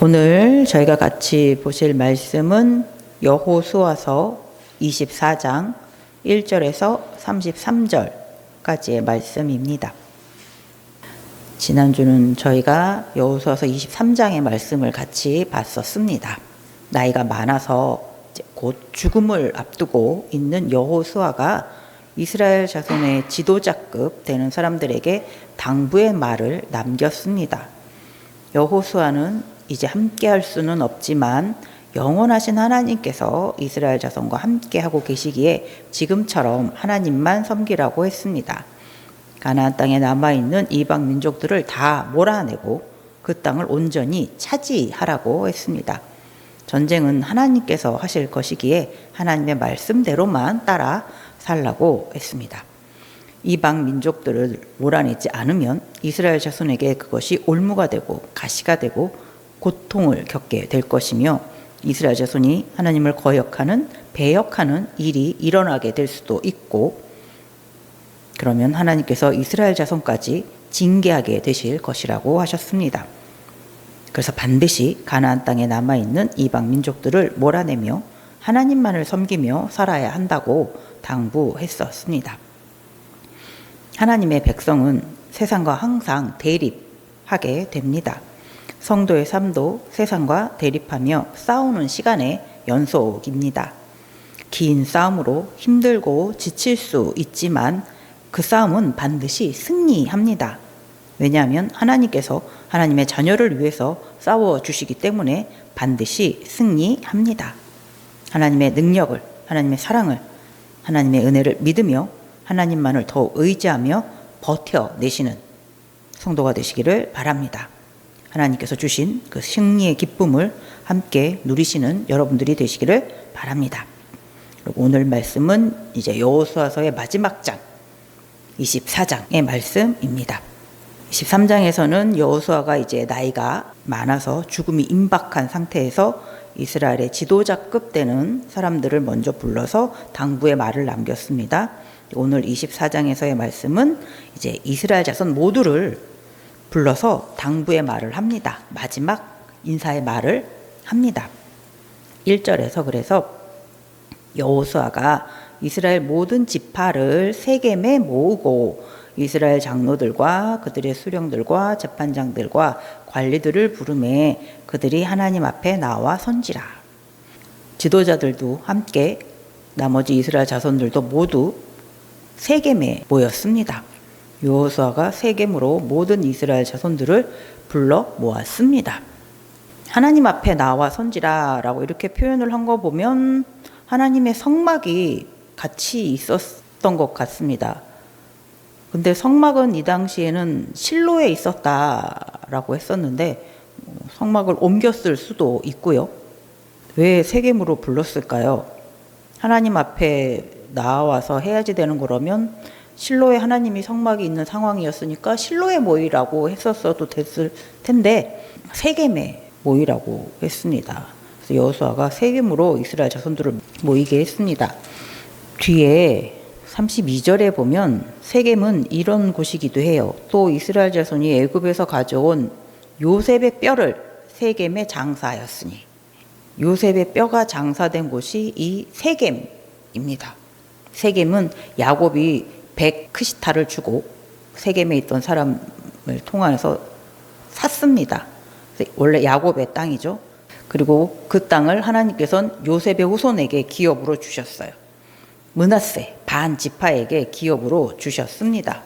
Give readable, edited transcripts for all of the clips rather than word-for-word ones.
오늘 저희가 같이 보실 말씀은 여호수아서 24장 1절에서 33절까지의 말씀입니다. 지난주는 저희가 여호수아서 23장의 말씀을 같이 봤었습니다. 나이가 많아서 곧 죽음을 앞두고 있는 여호수아가 이스라엘 자손의 지도자급 되는 사람들에게 당부의 말을 남겼습니다. 여호수아는 이제 함께 할 수는 없지만 영원하신 하나님께서 이스라엘 자손과 함께 하고 계시기에 지금처럼 하나님만 섬기라고 했습니다. 가나안 땅에 남아있는 이방 민족들을 다 몰아내고 그 땅을 온전히 차지하라고 했습니다. 전쟁은 하나님께서 하실 것이기에 하나님의 말씀대로만 따라 살라고 했습니다. 이방 민족들을 몰아내지 않으면 이스라엘 자손에게 그것이 올무가 되고 가시가 되고 고통을 겪게 될 것이며 이스라엘 자손이 하나님을 거역하는 배역하는 일이 일어나게 될 수도 있고, 그러면 하나님께서 이스라엘 자손까지 징계하게 되실 것이라고 하셨습니다. 그래서 반드시 가나안 땅에 남아있는 이방 민족들을 몰아내며 하나님만을 섬기며 살아야 한다고 당부했었습니다. 하나님의 백성은 세상과 항상 대립하게 됩니다. 성도의 삶도 세상과 대립하며 싸우는 시간의 연속입니다. 긴 싸움으로 힘들고 지칠 수 있지만 그 싸움은 반드시 승리합니다. 왜냐하면 하나님께서 하나님의 자녀를 위해서 싸워주시기 때문에 반드시 승리합니다. 하나님의 능력을, 하나님의 사랑을, 하나님의 은혜를 믿으며 하나님만을 더 의지하며 버텨내시는 성도가 되시기를 바랍니다. 하나님께서 주신 그 승리의 기쁨을 함께 누리시는 여러분들이 되시기를 바랍니다. 그리고 오늘 말씀은 이제 여호수아서의 마지막 장 24장의 말씀입니다. 23장에서는 여호수아가 이제 나이가 많아서 죽음이 임박한 상태에서 이스라엘의 지도자급 되는 사람들을 먼저 불러서 당부의 말을 남겼습니다. 오늘 24장에서의 말씀은 이제 이스라엘 자손 모두를 불러서 당부의 말을 합니다. 마지막 인사의 말을 합니다. 1절에서 그래서 여호수아가 이스라엘 모든 지파를 세겜에 모으고 이스라엘 장로들과 그들의 수령들과 재판장들과 관리들을 부르매 그들이 하나님 앞에 나와 선지라. 지도자들도 함께 나머지 이스라엘 자손들도 모두 세겜에 모였습니다. 여호수아가 세겜으로 모든 이스라엘 자손들을 불러 모았습니다. 하나님 앞에 나와 선지라 라고 이렇게 표현을 한 거 보면 하나님의 성막이 같이 있었던 것 같습니다. 근데 성막은 이 당시에는 실로에 있었다라고 했었는데 성막을 옮겼을 수도 있고요. 왜 세겜으로 불렀을까요? 하나님 앞에 나와서 해야지 되는 거라면 실로에 하나님이 성막이 있는 상황이었으니까 실로에 모이라고 했었어도 됐을 텐데 세겜에 모이라고 했습니다. 그래서 여호수아가 세겜으로 이스라엘 자손들을 모이게 했습니다. 뒤에 32절에 보면 세겜은 이런 곳이기도 해요. 또 이스라엘 자손이 애굽에서 가져온 요셉의 뼈를 세겜에 장사하였으니, 요셉의 뼈가 장사된 곳이 이 세겜입니다. 세겜은 야곱이 100크시타를 주고 세겜에 있던 사람을 통해서 샀습니다. 원래 야곱의 땅이죠. 그리고 그 땅을 하나님께서는 요셉의 후손에게 기업으로 주셨어요. 므낫세 반 지파에게 기업으로 주셨습니다.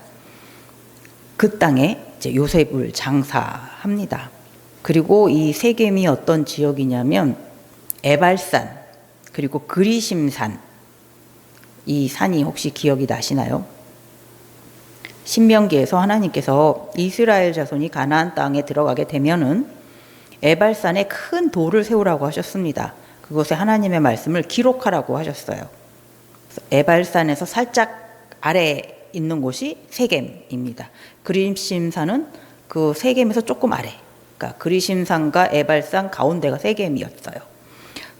그 땅에 이제 요셉을 장사합니다. 그리고 이 세겜이 어떤 지역이냐면 에발산 그리고 그리심산, 이 산이 혹시 기억이 나시나요? 신명기에서 하나님께서 이스라엘 자손이 가나안 땅에 들어가게 되면은 에발산에 큰 돌을 세우라고 하셨습니다. 그곳에 하나님의 말씀을 기록하라고 하셨어요. 에발산에서 살짝 아래에 있는 곳이 세겜입니다. 그리심산은 그 세겜에서 조금 아래, 그러니까 그리심산과 에발산 가운데가 세겜이었어요.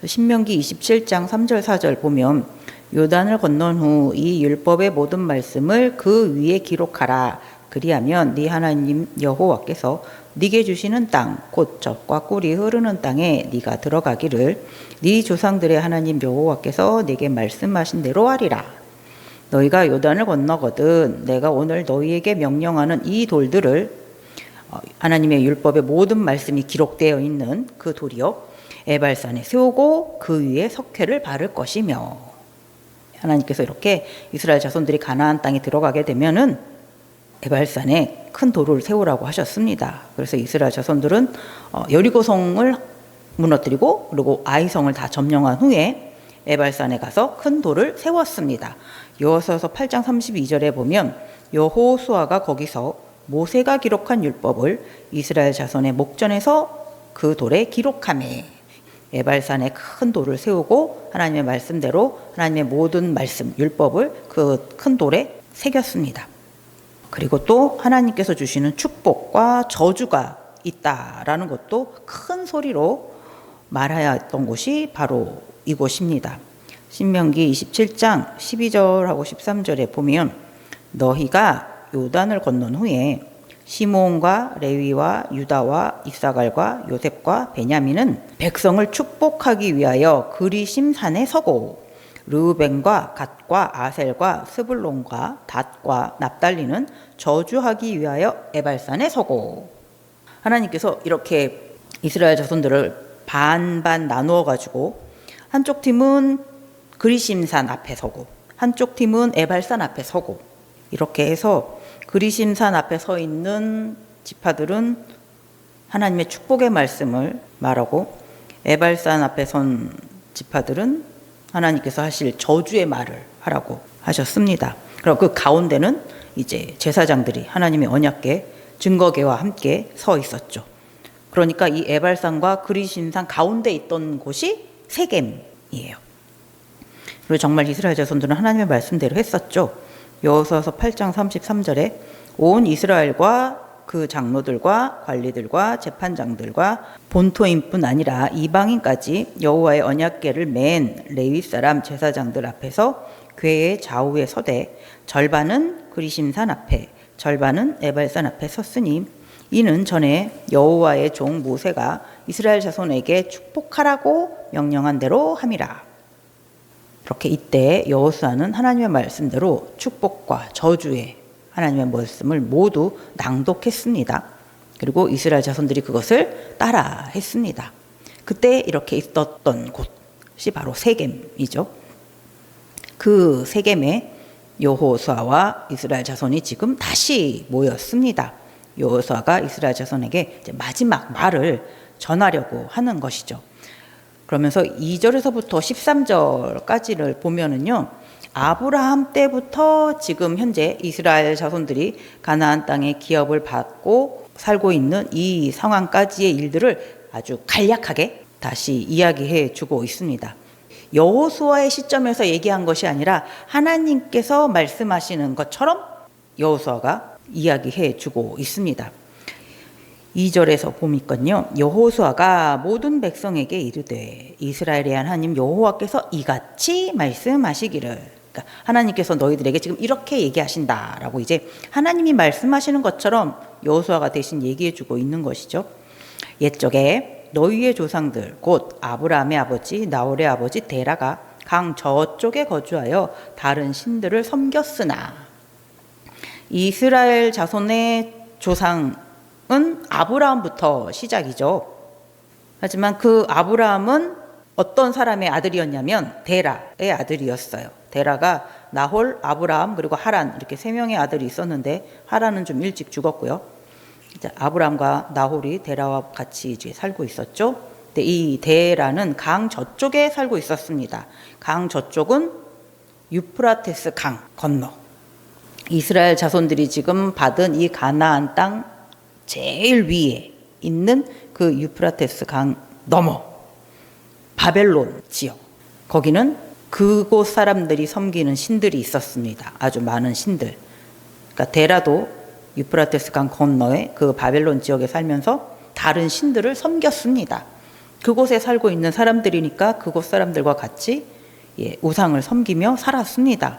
신명기 27장 3절 4절 보면 요단을 건넌 후 이 율법의 모든 말씀을 그 위에 기록하라. 그리하면 네 하나님 여호와께서 네게 주시는 땅 곧 젖과 꿀이 흐르는 땅에 네가 들어가기를 네 조상들의 하나님 여호와께서 네게 말씀하신 대로 하리라. 너희가 요단을 건너거든 내가 오늘 너희에게 명령하는 이 돌들을 하나님의 율법의 모든 말씀이 기록되어 있는 그 돌이요 에발산에 세우고 그 위에 석회를 바를 것이며. 하나님께서 이렇게 이스라엘 자손들이 가나안 땅에 들어가게 되면은 에발산에 큰 돌을 세우라고 하셨습니다. 그래서 이스라엘 자손들은 여리고성을 무너뜨리고 그리고 아이성을 다 점령한 후에 에발산에 가서 큰 돌을 세웠습니다. 여호수아서 8장 32절에 보면 여호수아가 거기서 모세가 기록한 율법을 이스라엘 자손의 목전에서 그 돌에 기록하매. 에발산에 큰 돌을 세우고 하나님의 말씀대로 하나님의 모든 말씀 율법을 그 큰 돌에 새겼습니다. 그리고 또 하나님께서 주시는 축복과 저주가 있다라는 것도 큰 소리로 말해야 했던 곳이 바로 이곳입니다. 신명기 27장 12절하고 13절에 보면 너희가 요단을 건넌 후에 시므온과 레위와 유다와 이사갈과 요셉과 베냐민은 백성을 축복하기 위하여 그리심 산에 서고 르우벤과 갓과 아셀과 스불론과 닷과 납달리는 저주하기 위하여 에발산에 서고. 하나님께서 이렇게 이스라엘 자손들을 반반 나누어 가지고 한쪽 팀은 그리심산 앞에 서고 한쪽 팀은 에발산 앞에 서고 이렇게 해서 그리심산 앞에 서 있는 지파들은 하나님의 축복의 말씀을 말하고 에발산 앞에 선 지파들은 하나님께서 하실 저주의 말을 하라고 하셨습니다. 그리고 그 가운데는 이제 제사장들이 하나님의 언약궤 증거궤와 함께 서 있었죠. 그러니까 이 에발산과 그리심산 가운데 있던 곳이 세겜이에요. 그리고 정말 이스라엘 자손들은 하나님의 말씀대로 했었죠. 여호수아서 8장 33절에 온 이스라엘과 그 장로들과 관리들과 재판장들과 본토인뿐 아니라 이방인까지 여호와의 언약궤를 맨 레위 사람 제사장들 앞에서 궤의 좌우에 서되 절반은 그리심산 앞에 절반은 에발산 앞에 섰으니 이는 전에 여호와의 종 모세가 이스라엘 자손에게 축복하라고 명령한 대로 함이라. 이렇게 이때 여호수아는 하나님의 말씀대로 축복과 저주의 하나님의 말씀을 모두 낭독했습니다. 그리고 이스라엘 자손들이 그것을 따라 했습니다. 그때 이렇게 있었던 곳이 바로 세겜이죠. 그 세겜에 여호수아와 이스라엘 자손이 지금 다시 모였습니다. 여호수아가 이스라엘 자손에게 이제 마지막 말을 전하려고 하는 것이죠. 그러면서 2절에서부터 13절까지를 보면은요. 아브라함 때부터 지금 현재 이스라엘 자손들이 가나안 땅의 기업을 받고 살고 있는 이 상황까지의 일들을 아주 간략하게 다시 이야기해 주고 있습니다. 여호수아의 시점에서 얘기한 것이 아니라 하나님께서 말씀하시는 것처럼 여호수아가 이야기해 주고 있습니다. 2절에서 보니까요. 여호수아가 모든 백성에게 이르되 이스라엘의 하나님 여호와께서 이같이 말씀하시기를. 그러니까 하나님께서 너희들에게 지금 이렇게 얘기하신다라고 이제 하나님이 말씀하시는 것처럼 여호수아가 대신 얘기해 주고 있는 것이죠. 옛적에 너희의 조상들 곧 아브라함의 아버지 나홀의 아버지 데라가 강 저쪽에 거주하여 다른 신들을 섬겼으나. 이스라엘 자손의 조상은 아브라함부터 시작이죠. 하지만 그 아브라함은 어떤 사람의 아들이었냐면 데라의 아들이었어요. 데라가 나홀, 아브라함 그리고 하란 이렇게 세 명의 아들이 있었는데 하란은 좀 일찍 죽었고요. 이제 아브라함과 나홀이 데라와 같이 이제 살고 있었죠. 근데 이 데라는 강 저쪽에 살고 있었습니다. 강 저쪽은 유프라테스 강 건너. 이스라엘 자손들이 지금 받은 이 가나안 땅 제일 위에 있는 그 유프라테스 강 너머 바벨론 지역. 거기는 그곳 사람들이 섬기는 신들이 있었습니다. 아주 많은 신들. 그러니까 데라도 유프라테스 강 건너에 그 바벨론 지역에 살면서 다른 신들을 섬겼습니다. 그곳에 살고 있는 사람들이니까 그곳 사람들과 같이 우상을 섬기며 살았습니다.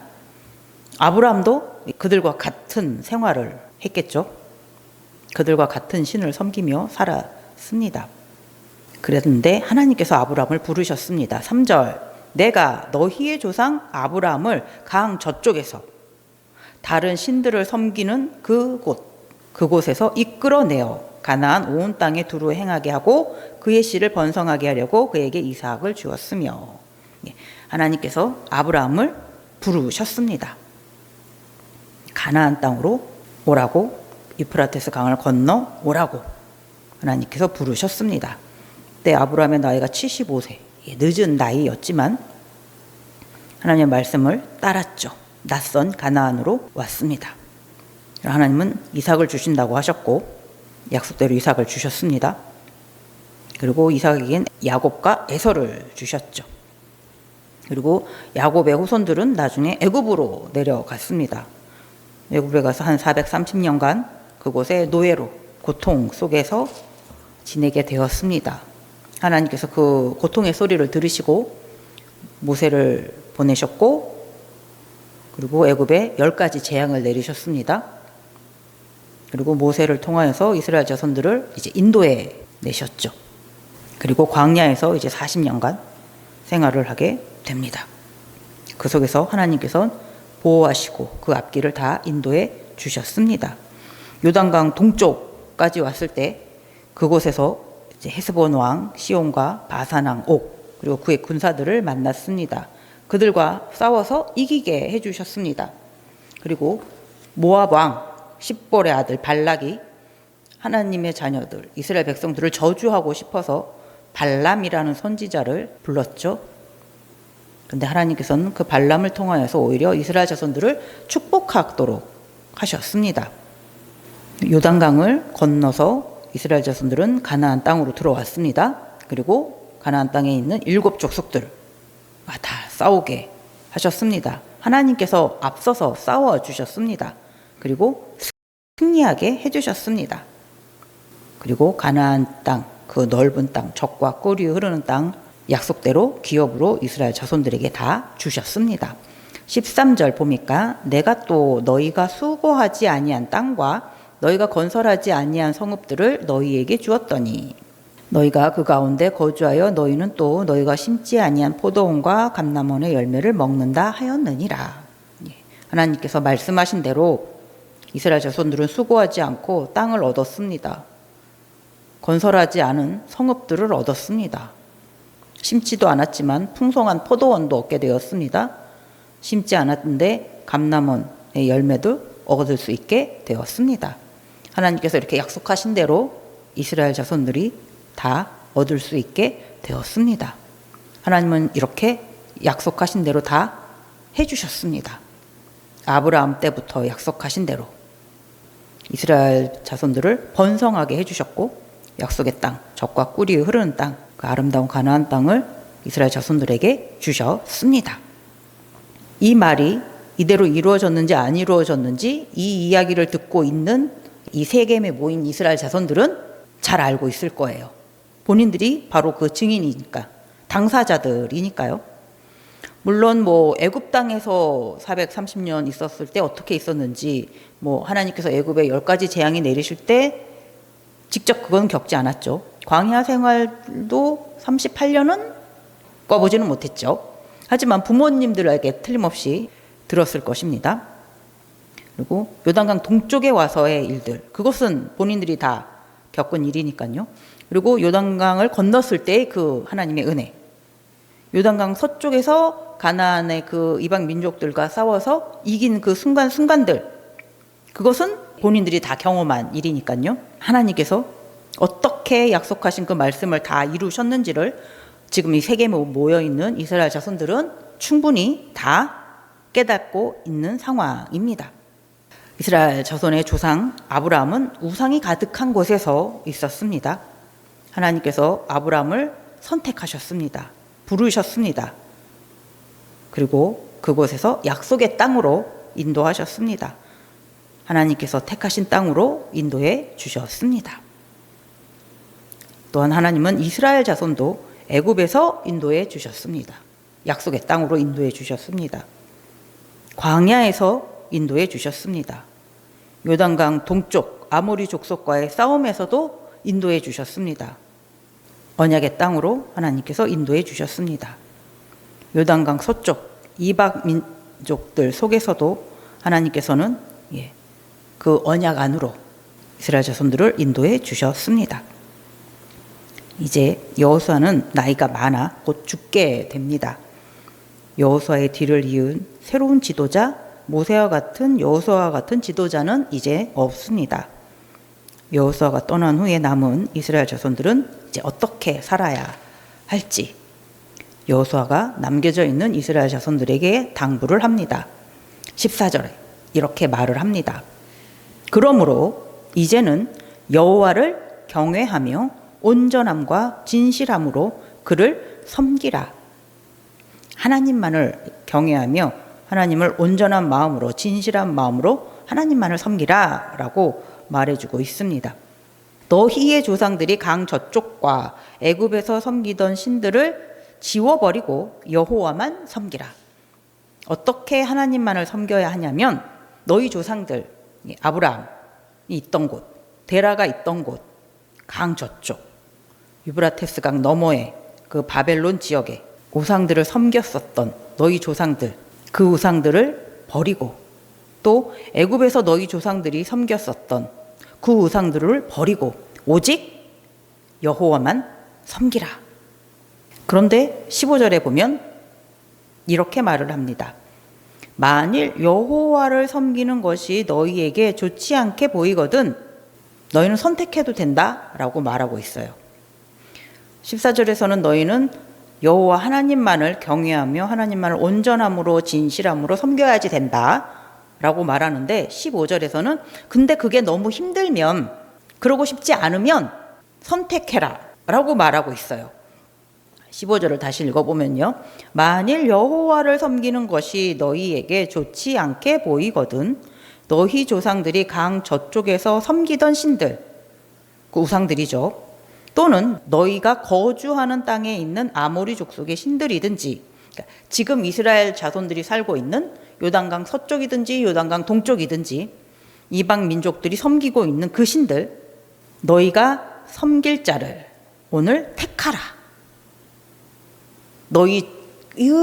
아브라함도 그들과 같은 생활을 했겠죠. 그들과 같은 신을 섬기며 살았습니다. 그랬는데 하나님께서 아브라함을 부르셨습니다. 3절, 내가 너희의 조상 아브라함을 강 저쪽에서 다른 신들을 섬기는 그곳에서 이끌어내어 가나안 온 땅에 두루 행하게 하고 그의 씨를 번성하게 하려고 그에게 이삭을 주었으며. 하나님께서 아브라함을 부르셨습니다. 가나안 땅으로 오라고, 유프라테스 강을 건너 오라고 하나님께서 부르셨습니다. 그때 아브라함의 나이가 75세, 늦은 나이였지만 하나님의 말씀을 따랐죠. 낯선 가나안으로 왔습니다. 하나님은 이삭을 주신다고 하셨고 약속대로 이삭을 주셨습니다. 그리고 이삭에겐 야곱과 에서를 주셨죠. 그리고 야곱의 후손들은 나중에 애굽으로 내려갔습니다. 애굽에 가서 한 430년간 그곳에 노예로 고통 속에서 지내게 되었습니다. 하나님께서 그 고통의 소리를 들으시고 모세를 보내셨고, 그리고 애굽에 10가지 재앙을 내리셨습니다. 그리고 모세를 통하여서 이스라엘 자손들을 이제 인도에 내셨죠. 그리고 광야에서 이제 40년간 생활을 하게 됩니다. 그 속에서 하나님께서 보호하시고 그 앞길을 다 인도해 주셨습니다. 요단강 동쪽까지 왔을 때 그곳에서 이제 헤스본 왕 시온과 바산 왕 옥, 그리고 그의 군사들을 만났습니다. 그들과 싸워서 이기게 해주셨습니다. 그리고 모압 왕 십볼의 아들 발락이 하나님의 자녀들 이스라엘 백성들을 저주하고 싶어서 발람이라는 선지자를 불렀죠. 그런데 하나님께서는 그 발람을 통하여서 오히려 이스라엘 자손들을 축복하도록 하셨습니다. 요단강을 건너서 이스라엘 자손들은 가나안 땅으로 들어왔습니다. 그리고 가나안 땅에 있는 7 족속들과 다 싸우게 하셨습니다. 하나님께서 앞서서 싸워주셨습니다. 그리고 승리하게 해주셨습니다. 그리고 가나안 땅, 그 넓은 땅, 젖과 꿀이 흐르는 땅 약속대로 기업으로 이스라엘 자손들에게 다 주셨습니다. 13절 보니까 내가 또 너희가 수고하지 아니한 땅과 너희가 건설하지 아니한 성읍들을 너희에게 주었더니 너희가 그 가운데 거주하여 너희는 또 너희가 심지 아니한 포도원과 감람원의 열매를 먹는다 하였느니라. 하나님께서 말씀하신 대로 이스라엘 자손들은 수고하지 않고 땅을 얻었습니다. 건설하지 않은 성읍들을 얻었습니다. 심지도 않았지만 풍성한 포도원도 얻게 되었습니다. 심지 않았는데 감람원의 열매도 얻을 수 있게 되었습니다. 하나님께서 이렇게 약속하신 대로 이스라엘 자손들이 다 얻을 수 있게 되었습니다. 하나님은 이렇게 약속하신 대로 다 해주셨습니다. 아브라함 때부터 약속하신 대로 이스라엘 자손들을 번성하게 해주셨고 약속의 땅, 젖과 꿀이 흐르는 땅, 그 아름다운 가나안 땅을 이스라엘 자손들에게 주셨습니다. 이 말이 이대로 이루어졌는지 안 이루어졌는지 이 이야기를 듣고 있는 이 세겜에 모인 이스라엘 자손들은 잘 알고 있을 거예요. 본인들이 바로 그 증인이니까, 당사자들이니까요. 물론 애굽 땅에서 430년 있었을 때 어떻게 있었는지, 하나님께서 애굽에 10가지 재앙이 내리실 때 직접 그건 겪지 않았죠. 광야 생활도 38년은 꿔보지는 못했죠. 하지만 부모님들에게 틀림없이 들었을 것입니다. 그리고 요단강 동쪽에 와서의 일들, 그것은 본인들이 다 겪은 일이니까요. 그리고 요단강을 건넜을 때 그 하나님의 은혜, 요단강 서쪽에서 가나안의 그 이방 민족들과 싸워서 이긴 그 순간순간들, 그것은 본인들이 다 경험한 일이니까요. 하나님께서 어떻게 약속하신 그 말씀을 다 이루셨는지를 지금 이 세계에 모여있는 이스라엘 자손들은 충분히 다 깨닫고 있는 상황입니다. 이스라엘 자손의 조상 아브라함은 우상이 가득한 곳에서 있었습니다. 하나님께서 아브라함을 선택하셨습니다. 부르셨습니다. 그리고 그곳에서 약속의 땅으로 인도하셨습니다. 하나님께서 택하신 땅으로 인도해 주셨습니다. 또한 하나님은 이스라엘 자손도 애굽에서 인도해 주셨습니다. 약속의 땅으로 인도해 주셨습니다. 광야에서 인도해 주셨습니다. 요단강 동쪽 아모리 족속과의 싸움에서도 인도해 주셨습니다. 언약의 땅으로 하나님께서 인도해 주셨습니다. 요단강 서쪽 이방 민족들 속에서도 하나님께서는 그 언약 안으로 이스라엘 자손들을 인도해 주셨습니다. 이제 여호수아는 나이가 많아 곧 죽게 됩니다. 여호수아의 뒤를 이은 새로운 지도자 모세와 같은 여호수아와 같은 지도자는 이제 없습니다. 여호수아가 떠난 후에 남은 이스라엘 자손들은 이제 어떻게 살아야 할지 여호수아가 남겨져 있는 이스라엘 자손들에게 당부를 합니다. 14절에 이렇게 말을 합니다. 그러므로 이제는 여호와를 경외하며 온전함과 진실함으로 그를 섬기라. 하나님만을 경외하며 하나님을 온전한 마음으로 진실한 마음으로 하나님만을 섬기라 라고 말해주고 있습니다. 너희의 조상들이 강 저쪽과 애굽에서 섬기던 신들을 지워버리고 여호와만 섬기라. 어떻게 하나님만을 섬겨야 하냐면 너희 조상들 아브라함이 있던 곳, 데라가 있던 곳, 강 저쪽 유브라테스 강 너머에 그 바벨론 지역에 우상들을 섬겼었던 너희 조상들, 그 우상들을 버리고 또 애굽에서 너희 조상들이 섬겼었던 그 우상들을 버리고 오직 여호와만 섬기라. 그런데 15절에 보면 이렇게 말을 합니다. 만일 여호와를 섬기는 것이 너희에게 좋지 않게 보이거든 너희는 선택해도 된다라고 말하고 있어요. 14절에서는 너희는 여호와 하나님만을 경외하며 하나님만을 온전함으로 진실함으로 섬겨야지 된다라고 말하는데 15절에서는 근데 그게 너무 힘들면 그러고 싶지 않으면 선택해라 라고 말하고 있어요. 15절을 다시 읽어보면요. 만일 여호와를 섬기는 것이 너희에게 좋지 않게 보이거든 너희 조상들이 강 저쪽에서 섬기던 신들, 그 우상들이죠. 또는 너희가 거주하는 땅에 있는 아모리 족속의 신들이든지 그러니까 지금 이스라엘 자손들이 살고 있는 요단강 서쪽이든지 요단강 동쪽이든지 이방 민족들이 섬기고 있는 그 신들 너희가 섬길 자를 오늘 택하라. 너희의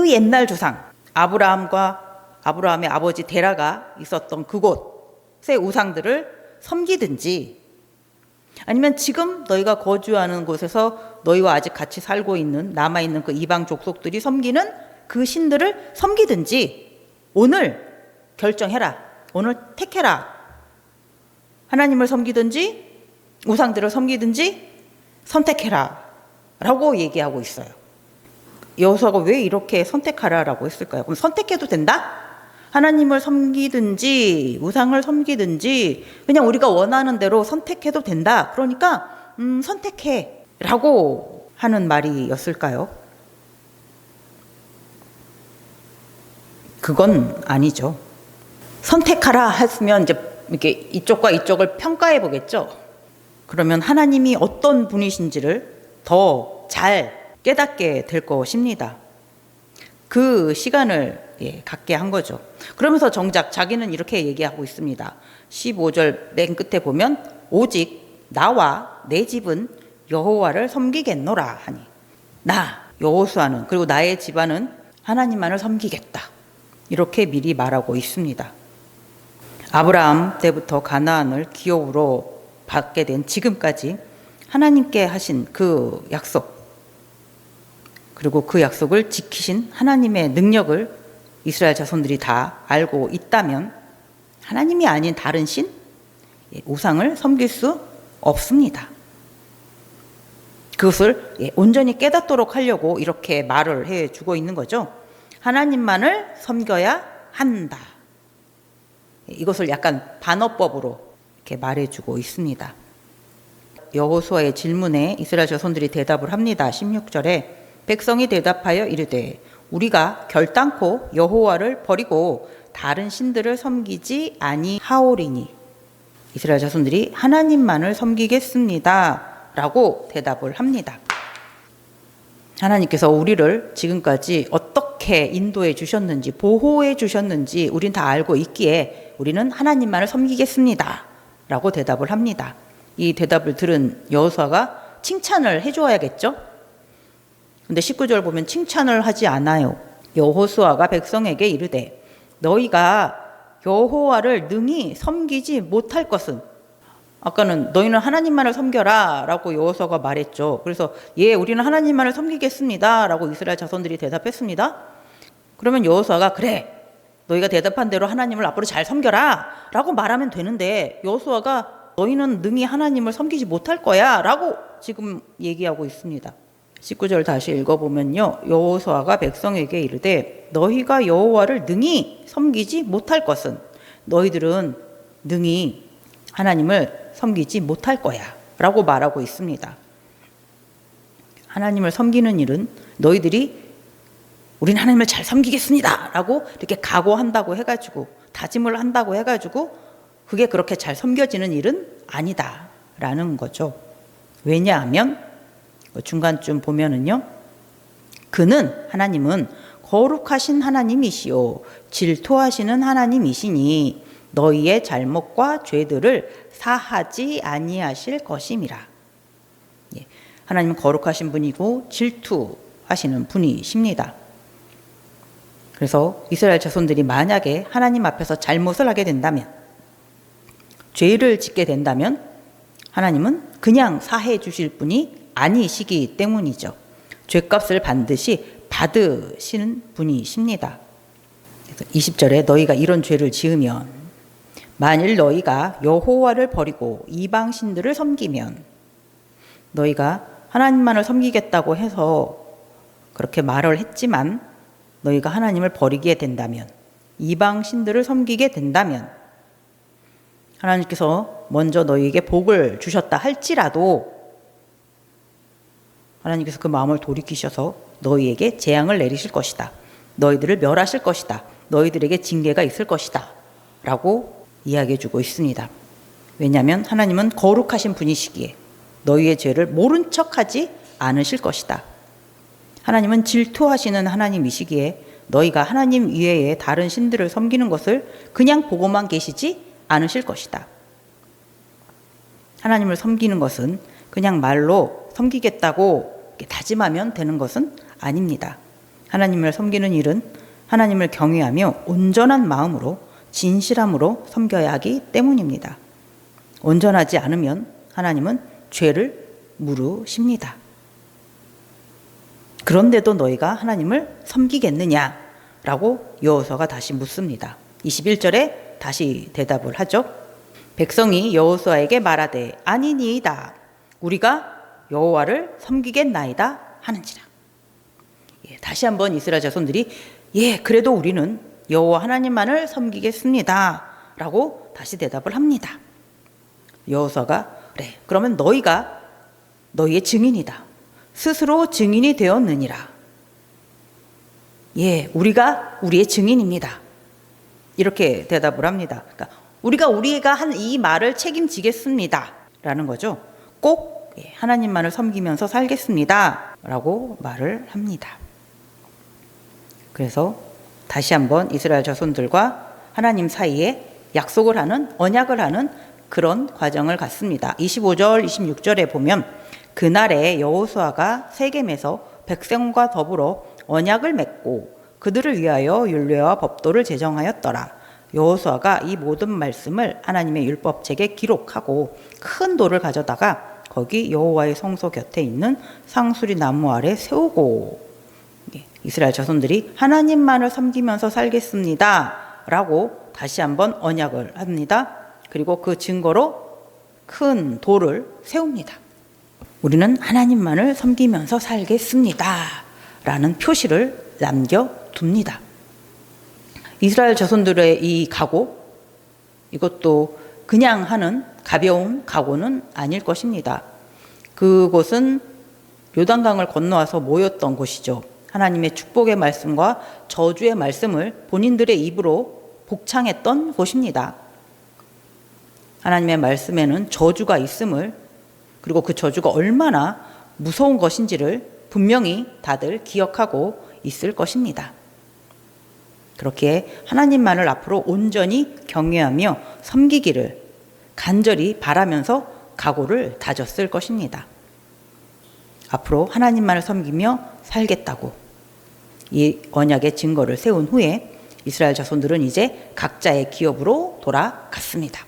옛날 조상 아브라함의 아버지 데라가 있었던 그곳의 우상들을 섬기든지 아니면 지금 너희가 거주하는 곳에서 너희와 아직 같이 살고 있는 남아있는 그 이방 족속들이 섬기는 그 신들을 섬기든지 오늘 결정해라. 오늘 택해라. 하나님을 섬기든지 우상들을 섬기든지 선택해라 라고 얘기하고 있어요. 여호수아가 왜 이렇게 선택하라라고 했을까요? 그럼 선택해도 된다? 하나님을 섬기든지 우상을 섬기든지 그냥 우리가 원하는 대로 선택해도 된다. 그러니까 선택해 라고 하는 말이었을까요? 그건 아니죠. 선택하라 했으면 이제 이렇게 이쪽과 이쪽을 평가해 보겠죠. 그러면 하나님이 어떤 분이신지를 더 잘 깨닫게 될 것입니다. 그 시간을 갖게 한 거죠. 그러면서 정작 자기는 이렇게 얘기하고 있습니다. 15절 맨 끝에 보면 오직 나와 내 집은 여호와를 섬기겠노라 하니 나 여호수아는 그리고 나의 집안은 하나님만을 섬기겠다. 이렇게 미리 말하고 있습니다. 아브라함 때부터 가나안을 기업으로 받게 된 지금까지 하나님께 하신 그 약속 그리고 그 약속을 지키신 하나님의 능력을 이스라엘 자손들이 다 알고 있다면 하나님이 아닌 다른 신, 우상을 섬길 수 없습니다. 그것을 온전히 깨닫도록 하려고 이렇게 말을 해주고 있는 거죠. 하나님만을 섬겨야 한다. 이것을 약간 반어법으로 이렇게 말해주고 있습니다. 여호수아의 질문에 이스라엘 자손들이 대답을 합니다. 16절에 백성이 대답하여 이르되 우리가 결단코 여호와를 버리고 다른 신들을 섬기지 아니하오리니 이스라엘 자손들이 하나님만을 섬기겠습니다 라고 대답을 합니다. 하나님께서 우리를 지금까지 어떻게 어떻게 인도해 주셨는지, 보호해 주셨는지 우린 다 알고 있기에 우리는 하나님만을 섬기겠습니다 라고 대답을 합니다. 이 대답을 들은 여호수아가 칭찬을 해줘야겠죠? 근데 19절 보면 칭찬을 하지 않아요. 여호수아가 백성에게 이르되 너희가 여호와를 능히 섬기지 못할 것은, 아까는 너희는 하나님만을 섬겨라 라고 여호수아가 말했죠. 그래서 예, 우리는 하나님만을 섬기겠습니다 라고 이스라엘 자손들이 대답했습니다. 그러면 여호수아가 그래, 너희가 대답한 대로 하나님을 앞으로 잘 섬겨라 라고 말하면 되는데, 여호수아가 너희는 능히 하나님을 섬기지 못할 거야 라고 지금 얘기하고 있습니다. 19절 다시 읽어보면요, 여호수아가 백성에게 이르되 너희가 여호와를 능히 섬기지 못할 것은, 너희들은 능히 하나님을 섬기지 못할 거야 라고 말하고 있습니다. 하나님을 섬기는 일은 너희들이 우린 하나님을 잘 섬기겠습니다 라고 이렇게 각오한다고 해가지고, 다짐을 한다고 해가지고 그게 그렇게 잘 섬겨지는 일은 아니다 라는 거죠. 왜냐하면 중간쯤 보면은요, 하나님은 거룩하신 하나님이시요 질투하시는 하나님이시니 너희의 잘못과 죄들을 사하지 아니하실 것임이라. 예, 하나님은 거룩하신 분이고 질투하시는 분이십니다. 그래서 이스라엘 자손들이 만약에 하나님 앞에서 잘못을 하게 된다면, 죄를 짓게 된다면 하나님은 그냥 사해 주실 분이 아니시기 때문이죠. 죄값을 반드시 받으시는 분이십니다. 20절에 너희가 이런 죄를 지으면, 만일 너희가 여호와를 버리고 이방 신들을 섬기면, 너희가 하나님만을 섬기겠다고 해서 그렇게 말을 했지만 너희가 하나님을 버리게 된다면, 이방 신들을 섬기게 된다면, 하나님께서 먼저 너희에게 복을 주셨다 할지라도 하나님께서 그 마음을 돌이키셔서 너희에게 재앙을 내리실 것이다, 너희들을 멸하실 것이다, 너희들에게 징계가 있을 것이다 라고 이야기해 주고 있습니다. 왜냐하면 하나님은 거룩하신 분이시기에 너희의 죄를 모른 척하지 않으실 것이다. 하나님은 질투하시는 하나님이시기에 너희가 하나님 이외에 다른 신들을 섬기는 것을 그냥 보고만 계시지 않으실 것이다. 하나님을 섬기는 것은 그냥 말로 섬기겠다고 다짐하면 되는 것은 아닙니다. 하나님을 섬기는 일은 하나님을 경외하며 온전한 마음으로 진실함으로 섬겨야 하기 때문입니다. 온전하지 않으면 하나님은 죄를 물으십니다. 그런데도 너희가 하나님을 섬기겠느냐라고 여호수아가 다시 묻습니다. 21절에 다시 대답을 하죠. 백성이 여호수아에게 말하되 아니니이다, 우리가 여호와를 섬기겠나이다 하는지라. 예, 다시 한번 이스라엘 자손들이 예, 그래도 우리는 여호와 하나님만을 섬기겠습니다 라고 다시 대답을 합니다. 여호수아가 그래, 그러면 너희가 너희의 증인이다, 스스로 증인이 되었느니라. 예, 우리가 우리의 증인입니다 이렇게 대답을 합니다. 그러니까 우리가 한 이 말을 책임지겠습니다 라는 거죠. 꼭 하나님만을 섬기면서 살겠습니다 라고 말을 합니다. 그래서 다시 한번 이스라엘 자손들과 하나님 사이에 약속을 하는, 언약을 하는 그런 과정을 갖습니다. 25절 26절에 보면 그날에 여호수아가 세겜에서 백성과 더불어 언약을 맺고 그들을 위하여 율례와 법도를 제정하였더라. 여호수아가 이 모든 말씀을 하나님의 율법책에 기록하고 큰 돌을 가져다가 거기 여호와의 성소 곁에 있는 상수리 나무 아래 세우고, 이스라엘 자손들이 하나님만을 섬기면서 살겠습니다 라고 다시 한번 언약을 합니다. 그리고 그 증거로 큰 돌을 세웁니다. 우리는 하나님만을 섬기면서 살겠습니다 라는 표시를 남겨둡니다. 이스라엘 자손들의 이 각오, 이것도 그냥 하는 가벼운 각오는 아닐 것입니다. 그곳은 요단강을 건너와서 모였던 곳이죠. 하나님의 축복의 말씀과 저주의 말씀을 본인들의 입으로 복창했던 곳입니다. 하나님의 말씀에는 저주가 있음을, 그리고 그 저주가 얼마나 무서운 것인지를 분명히 다들 기억하고 있을 것입니다. 그렇게 하나님만을 앞으로 온전히 경외하며 섬기기를 간절히 바라면서 각오를 다졌을 것입니다. 앞으로 하나님만을 섬기며 살겠다고 이 언약의 증거를 세운 후에 이스라엘 자손들은 이제 각자의 기업으로 돌아갔습니다.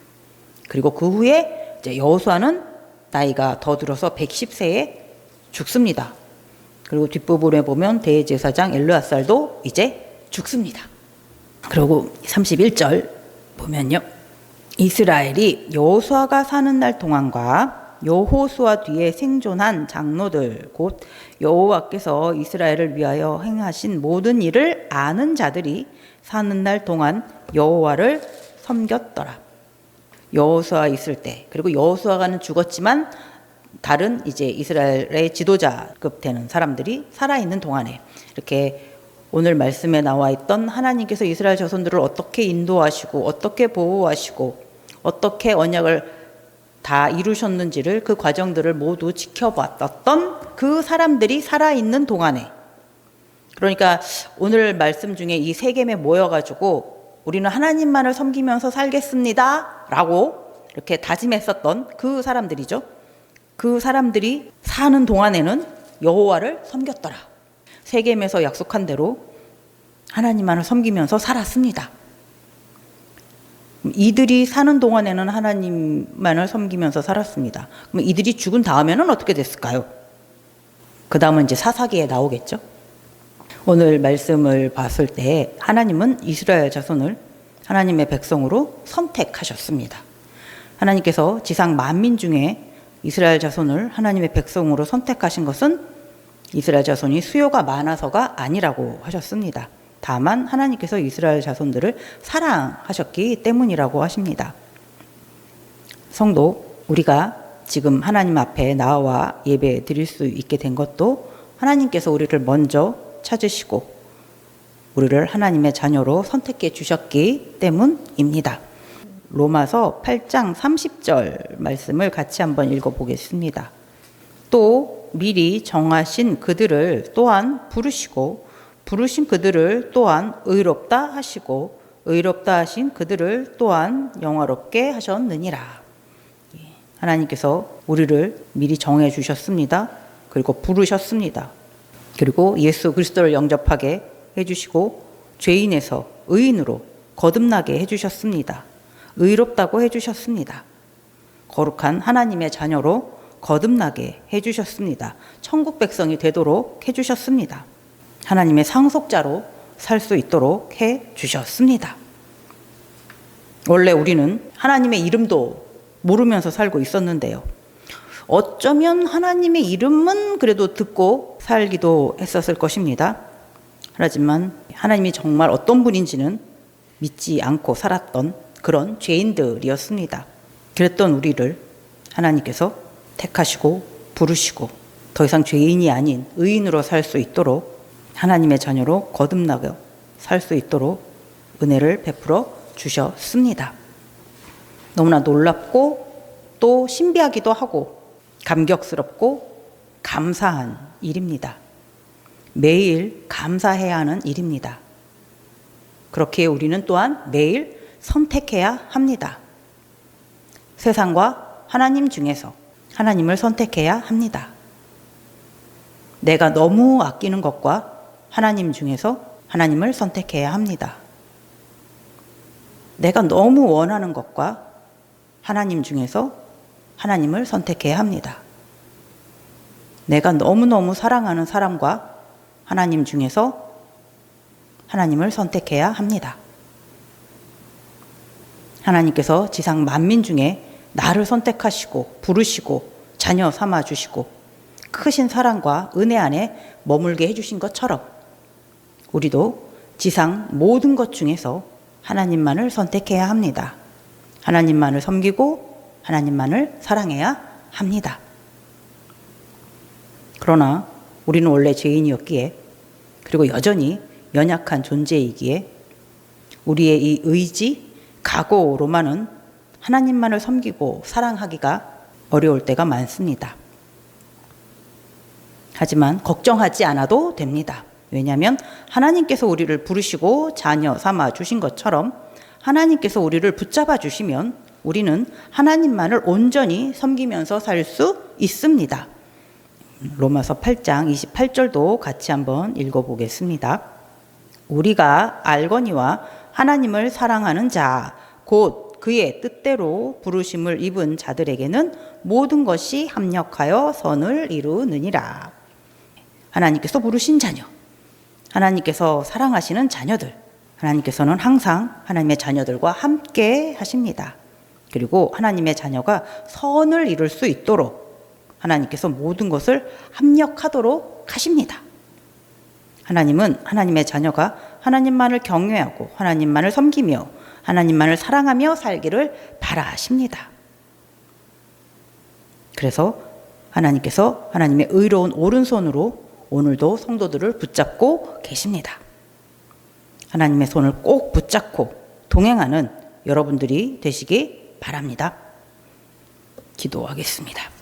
그리고 그 후에 이제 여호수아는 나이가 더 들어서 110세에 죽습니다. 그리고 뒷부분에 보면 대제사장 엘르아살도 이제 죽습니다. 그리고 31절 보면요. 이스라엘이 여호수아가 사는 날 동안과 여호수아 뒤에 생존한 장로들 곧 여호와께서 이스라엘을 위하여 행하신 모든 일을 아는 자들이 사는 날 동안 여호와를 섬겼더라. 여호수아 있을 때, 그리고 여호수아가는 죽었지만 다른 이제 이스라엘의 지도자급 되는 사람들이 살아있는 동안에 이렇게 오늘 말씀에 나와 있던 하나님께서 이스라엘 자손들을 어떻게 인도하시고 어떻게 보호하시고 어떻게 언약을 다 이루셨는지를 그 과정들을 모두 지켜봤던 그 사람들이 살아있는 동안에, 그러니까 오늘 말씀 중에 이 세겜에 모여가지고 우리는 하나님만을 섬기면서 살겠습니다 라고 이렇게 다짐했었던 그 사람들이죠. 그 사람들이 사는 동안에는 여호와를 섬겼더라. 세겜에서 약속한 대로 하나님만을 섬기면서 살았습니다. 이들이 사는 동안에는 하나님만을 섬기면서 살았습니다. 그럼 이들이 죽은 다음에는 어떻게 됐을까요? 그 다음은 이제 사사기에 나오겠죠. 오늘 말씀을 봤을 때 하나님은 이스라엘 자손을 하나님의 백성으로 선택하셨습니다. 하나님께서 지상 만민 중에 이스라엘 자손을 하나님의 백성으로 선택하신 것은 이스라엘 자손이 수요가 많아서가 아니라고 하셨습니다. 다만 하나님께서 이스라엘 자손들을 사랑하셨기 때문이라고 하십니다. 성도, 우리가 지금 하나님 앞에 나와 예배 드릴 수 있게 된 것도 하나님께서 우리를 먼저 찾으시고 우리를 하나님의 자녀로 선택해 주셨기 때문입니다. 로마서 8장 30절 말씀을 같이 한번 읽어보겠습니다. 또 미리 정하신 그들을 또한 부르시고 부르신 그들을 또한 의롭다 하시고 의롭다 하신 그들을 또한 영화롭게 하셨느니라. 하나님께서 우리를 미리 정해 주셨습니다. 그리고 부르셨습니다. 그리고 예수 그리스도를 영접하게 해주시고 죄인에서 의인으로 거듭나게 해주셨습니다. 의롭다고 해주셨습니다. 거룩한 하나님의 자녀로 거듭나게 해주셨습니다. 천국 백성이 되도록 해주셨습니다. 하나님의 상속자로 살 수 있도록 해주셨습니다. 원래 우리는 하나님의 이름도 모르면서 살고 있었는데요. 어쩌면 하나님의 이름은 그래도 듣고 살기도 했었을 것입니다. 하지만 하나님이 정말 어떤 분인지는 믿지 않고 살았던 그런 죄인들이었습니다. 그랬던 우리를 하나님께서 택하시고 부르시고 더 이상 죄인이 아닌 의인으로 살 수 있도록 하나님의 자녀로 거듭나게 살 수 있도록 은혜를 베풀어 주셨습니다. 너무나 놀랍고 또 신비하기도 하고 감격스럽고 감사한 일입니다. 매일 감사해야 하는 일입니다. 그렇게 우리는 또한 매일 선택해야 합니다. 세상과 하나님 중에서 하나님을 선택해야 합니다. 내가 너무 아끼는 것과 하나님 중에서 하나님을 선택해야 합니다. 내가 너무 원하는 것과 하나님 중에서 하나님을 선택해야 합니다. 내가 너무너무 사랑하는 사람과 하나님 중에서 하나님을 선택해야 합니다. 하나님께서 지상 만민 중에 나를 선택하시고 부르시고 자녀 삼아주시고 크신 사랑과 은혜 안에 머물게 해주신 것처럼 우리도 지상 모든 것 중에서 하나님만을 선택해야 합니다. 하나님만을 섬기고 하나님만을 사랑해야 합니다. 그러나 우리는 원래 죄인이었기에 그리고 여전히 연약한 존재이기에 우리의 이 의지, 각오로만은 하나님만을 섬기고 사랑하기가 어려울 때가 많습니다. 하지만 걱정하지 않아도 됩니다. 왜냐하면 하나님께서 우리를 부르시고 자녀 삼아 주신 것처럼 하나님께서 우리를 붙잡아 주시면 우리는 하나님만을 온전히 섬기면서 살 수 있습니다. 로마서 8장 28절도 같이 한번 읽어보겠습니다. 우리가 알거니와 하나님을 사랑하는 자, 곧 그의 뜻대로 부르심을 입은 자들에게는 모든 것이 합력하여 선을 이루느니라. 하나님께서 부르신 자녀, 하나님께서 사랑하시는 자녀들, 하나님께서는 항상 하나님의 자녀들과 함께 하십니다. 그리고 하나님의 자녀가 선을 이룰 수 있도록 하나님께서 모든 것을 합력하도록 하십니다. 하나님은 하나님의 자녀가 하나님만을 경외하고 하나님만을 섬기며 하나님만을 사랑하며 살기를 바라십니다. 그래서 하나님께서 하나님의 의로운 오른손으로 오늘도 성도들을 붙잡고 계십니다. 하나님의 손을 꼭 붙잡고 동행하는 여러분들이 되시기 바랍니다. 기도하겠습니다.